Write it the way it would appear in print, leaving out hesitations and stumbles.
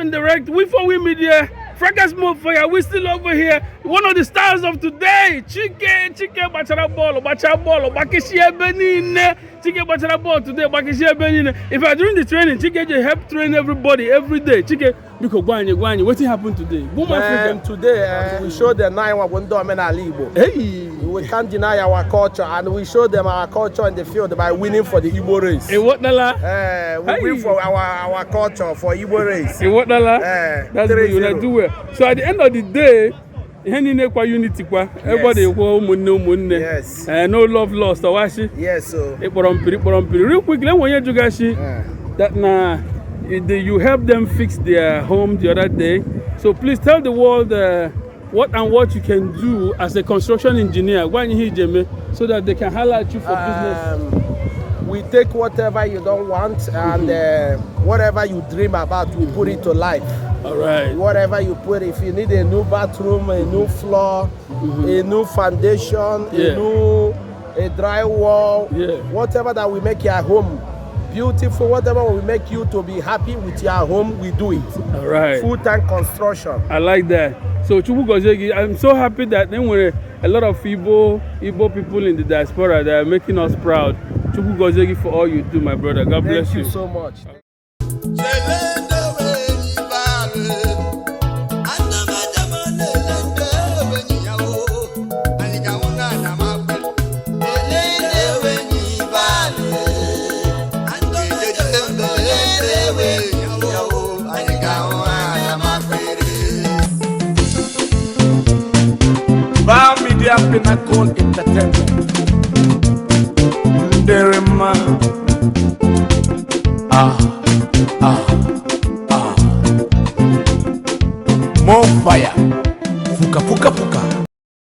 and direct. We4We Media. Fracas Move Fire. We still over here. One of the stars of today. Chike Bacharabolo. Bakishia Benine. Chike Bacharabolo today. Bakishia Benine. If I during the training, Chike just help train everybody every day. Chike, because Gwanye, what happened today? Boom Africa. Today we showed them 9-1 Igbo. Hey. We can't deny our culture, and we show them our culture in the field by winning for the Igbo race. Hey, what Nala? We win for our culture for Igbo race. Hey, what Nala? That's what you do well. So at the end of the day, unity, everybody yes. No love lost. Yes, so. Real quickly, when you that now you help them fix their home the other day. So please tell the world what you can do as a construction engineer so that they can highlight you for business. We take whatever you don't want and whatever you dream about, we put it to life. All right. Whatever you put, if you need a new bathroom, a new floor, a new foundation, a drywall, whatever that we make your home beautiful, whatever we make you to be happy with your home, we do it. All right. Full-time construction. I like that. So I'm so happy that then when a lot of Igbo people in the diaspora that are making us proud. For all you do, my brother. God bless you. Thank you so much. Media Pinnacle Entertainment. Derema. More fire. Fuka.